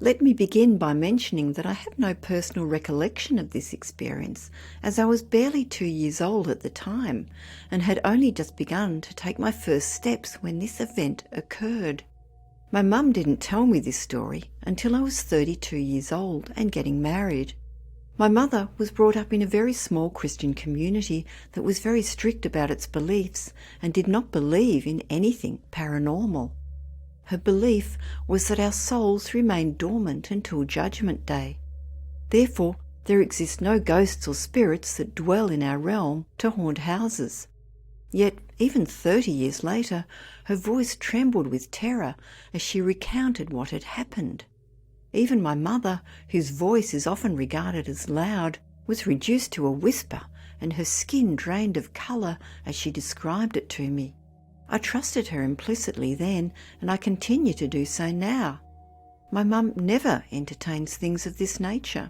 Let me begin by mentioning that I have no personal recollection of this experience, as I was barely 2 years old at the time and had only just begun to take my first steps when this event occurred. My mum didn't tell me this story until I was 32 years old and getting married. My mother was brought up in a very small Christian community that was very strict about its beliefs and did not believe in anything paranormal. Her belief was that our souls remain dormant until Judgment Day. Therefore, there exist no ghosts or spirits that dwell in our realm to haunt houses. Yet, even 30 years later, her voice trembled with terror as she recounted what had happened. Even my mother, whose voice is often regarded as loud, was reduced to a whisper and her skin drained of colour as she described it to me. I trusted her implicitly then, and I continue to do so now. My mum never entertains things of this nature.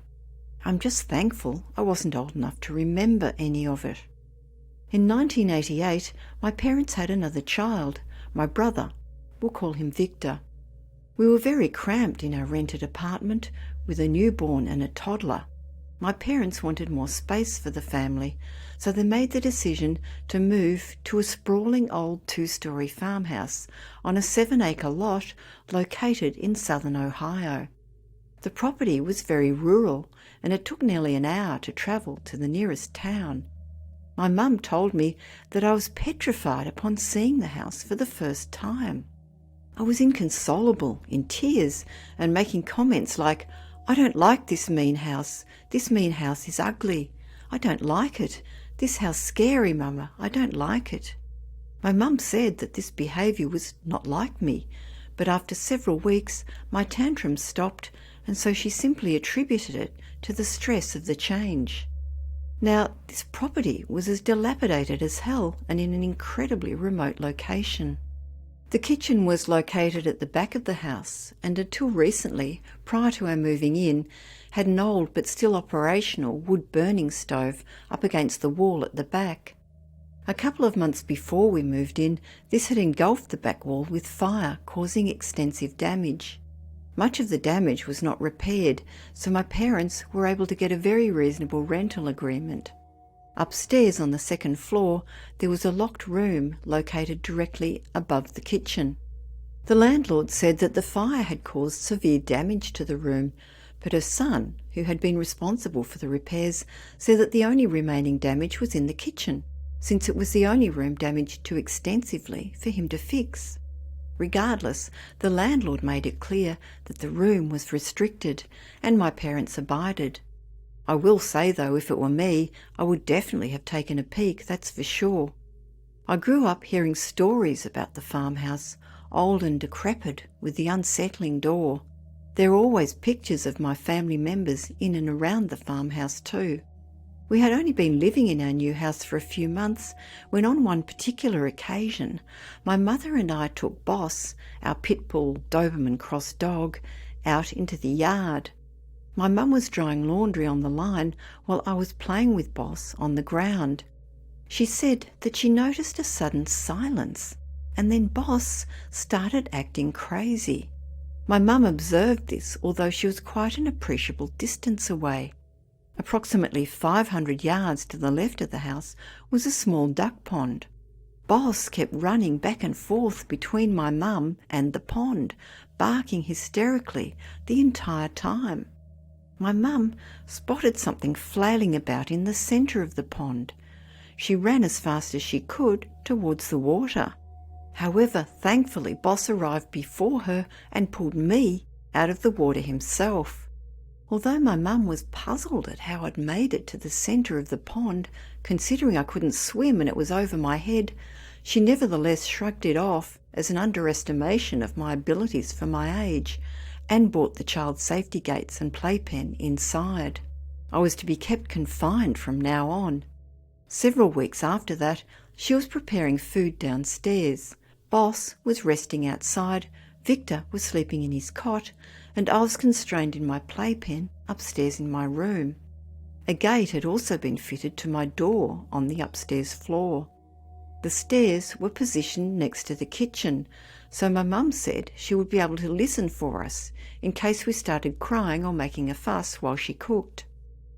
I'm just thankful I wasn't old enough to remember any of it. In 1988, my parents had another child, my brother. We'll call him Victor. We were very cramped in our rented apartment with a newborn and a toddler. My parents wanted more space for the family, so they made the decision to move to a sprawling old 2-story farmhouse on a 7-acre lot located in southern Ohio. The property was very rural, and it took nearly an hour to travel to the nearest town. My mum told me that I was petrified upon seeing the house for the first time. I was inconsolable, in tears, and making comments like, "I don't like this mean house. This mean house is ugly. I don't like it. This house scary, Mama. I don't like it." My mum said that this behaviour was not like me, but after several weeks my tantrums stopped, and so she simply attributed it to the stress of the change. Now, this property was as dilapidated as hell and in an incredibly remote location. The kitchen was located at the back of the house, and until recently, prior to our moving in, had an old but still operational wood-burning stove up against the wall at the back. A couple of months before we moved in, this had engulfed the back wall with fire, causing extensive damage. Much of the damage was not repaired, so my parents were able to get a very reasonable rental agreement. Upstairs on the second floor, there was a locked room located directly above the kitchen. The landlord said that the fire had caused severe damage to the room, but her son, who had been responsible for the repairs, said that the only remaining damage was in the kitchen, since it was the only room damaged too extensively for him to fix. Regardless, the landlord made it clear that the room was restricted, and my parents abided. I will say, though, if it were me, I would definitely have taken a peek, that's for sure. I grew up hearing stories about the farmhouse, old and decrepit, with the unsettling door. There are always pictures of my family members in and around the farmhouse too. We had only been living in our new house for a few months when on one particular occasion my mother and I took Boss, our pit bull Doberman cross dog, out into the yard. My mum was drying laundry on the line while I was playing with Boss on the ground. She said that she noticed a sudden silence, and then Boss started acting crazy. My mum observed this, although she was quite an appreciable distance away. Approximately 500 yards to the left of the house was a small duck pond. Boss kept running back and forth between my mum and the pond, barking hysterically the entire time. My mum spotted something flailing about in the centre of the pond. She ran as fast as she could towards the water. However, thankfully Boss arrived before her and pulled me out of the water himself. Although my mum was puzzled at how I'd made it to the centre of the pond, considering I couldn't swim and it was over my head, she nevertheless shrugged it off as an underestimation of my abilities for my age, and brought the child's safety gates and playpen inside. I was to be kept confined from now on. Several weeks after that, she was preparing food downstairs. Boss was resting outside, Victor was sleeping in his cot, and I was constrained in my playpen upstairs in my room. A gate had also been fitted to my door on the upstairs floor. The stairs were positioned next to the kitchen, so my mum said she would be able to listen for us in case we started crying or making a fuss while she cooked.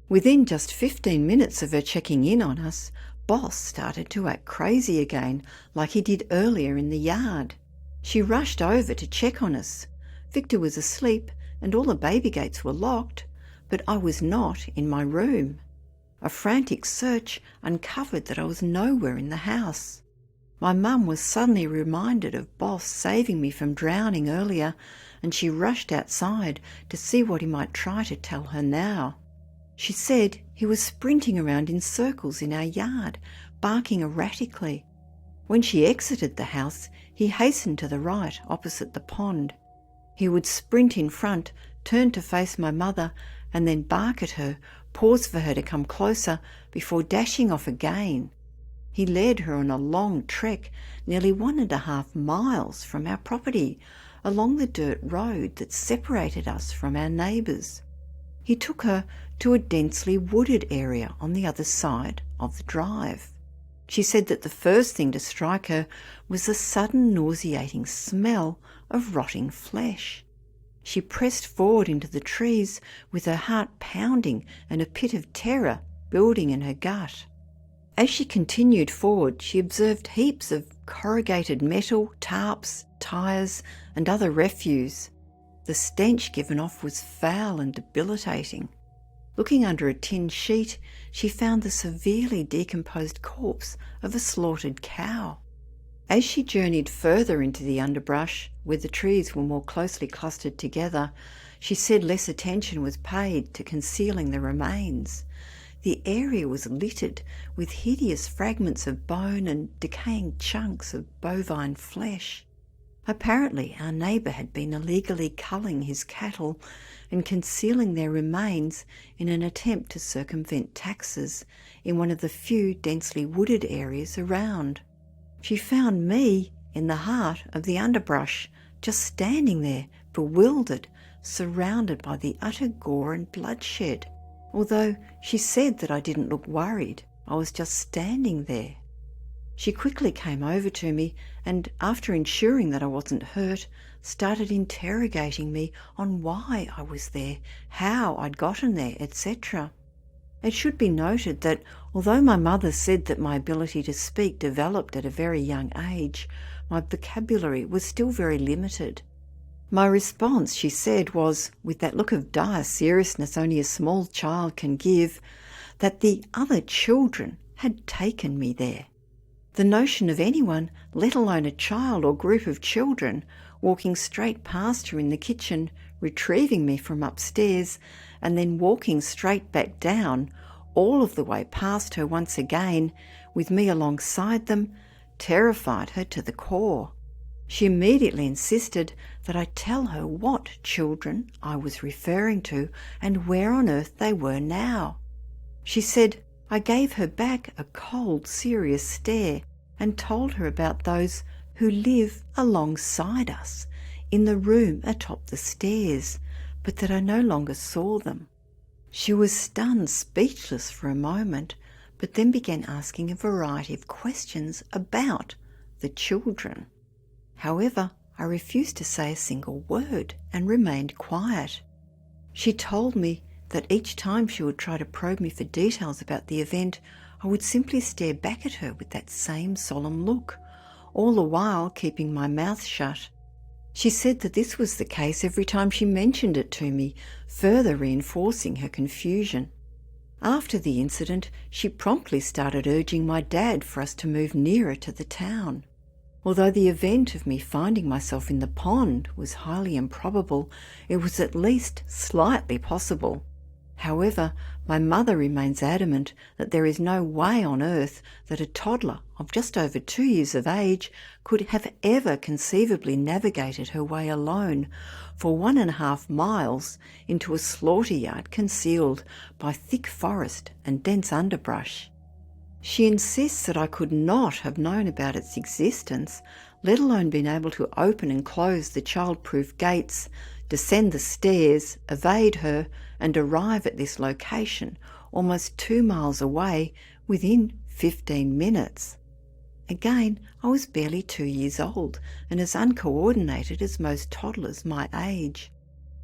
Within just 15 minutes of her checking in on us, Boss started to act crazy again, like he did earlier in the yard. She rushed over to check on us. Victor was asleep and all the baby gates were locked, but I was not in my room. A frantic search uncovered that I was nowhere in the house. My mum was suddenly reminded of Boss saving me from drowning earlier, and she rushed outside to see what he might try to tell her now. She said he was sprinting around in circles in our yard, barking erratically. When she exited the house, he hastened to the right, opposite the pond. He would sprint in front, turn to face my mother, and then bark at her, pause for her to come closer, before dashing off again. He led her on a long trek, nearly 1.5 miles from our property, along the dirt road that separated us from our neighbours. He took her to a densely wooded area on the other side of the drive. She said that the first thing to strike her was the sudden nauseating smell of rotting flesh. She pressed forward into the trees with her heart pounding and a pit of terror building in her gut. As she continued forward, she observed heaps of corrugated metal, tarps, tyres, and other refuse. The stench given off was foul and debilitating. Looking under a tin sheet, she found the severely decomposed corpse of a slaughtered cow. As she journeyed further into the underbrush, where the trees were more closely clustered together, she said less attention was paid to concealing the remains. The area was littered with hideous fragments of bone and decaying chunks of bovine flesh. Apparently, our neighbour had been illegally culling his cattle and concealing their remains in an attempt to circumvent taxes in one of the few densely wooded areas around. She found me in the heart of the underbrush, just standing there, bewildered, surrounded by the utter gore and bloodshed. Although she said that I didn't look worried, I was just standing there. She quickly came over to me and, after ensuring that I wasn't hurt, started interrogating me on why I was there, how I'd gotten there, etc. It should be noted that although my mother said that my ability to speak developed at a very young age, my vocabulary was still very limited. My response, she said, was, with that look of dire seriousness only a small child can give, that the other children had taken me there. The notion of anyone, let alone a child or group of children, walking straight past her in the kitchen, retrieving me from upstairs, and then walking straight back down, all of the way past her once again, with me alongside them, terrified her to the core. She immediately insisted that I tell her what children I was referring to and where on earth they were now. She said I gave her back a cold, serious stare and told her about those who live alongside us in the room atop the stairs, but that I no longer saw them. She was stunned, speechless for a moment, but then began asking a variety of questions about the children. However, I refused to say a single word and remained quiet. She told me that each time she would try to probe me for details about the event, I would simply stare back at her with that same solemn look, all the while keeping my mouth shut. She said that this was the case every time she mentioned it to me, further reinforcing her confusion. After the incident, she promptly started urging my dad for us to move nearer to the town. Although the event of me finding myself in the pond was highly improbable, it was at least slightly possible. However, my mother remains adamant that there is no way on earth that a toddler of just over 2 years of age could have ever conceivably navigated her way alone for 1.5 miles into a slaughter yard concealed by thick forest and dense underbrush. She insists that I could not have known about its existence, let alone been able to open and close the child-proof gates, descend the stairs, evade her, and arrive at this location, almost 2 miles away, within 15 minutes. Again, I was barely 2 years old and as uncoordinated as most toddlers my age.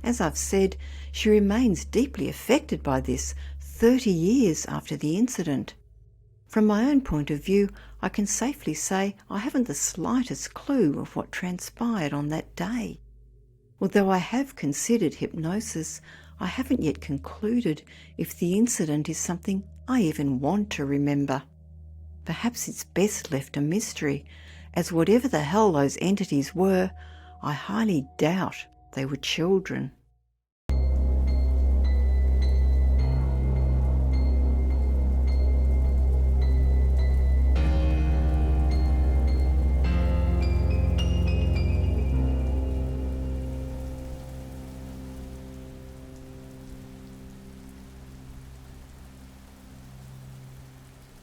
As I've said, she remains deeply affected by this 30 years after the incident. From my own point of view, I can safely say I haven't the slightest clue of what transpired on that day. Although I have considered hypnosis, I haven't yet concluded if the incident is something I even want to remember. Perhaps it's best left a mystery, as whatever the hell those entities were, I highly doubt they were children.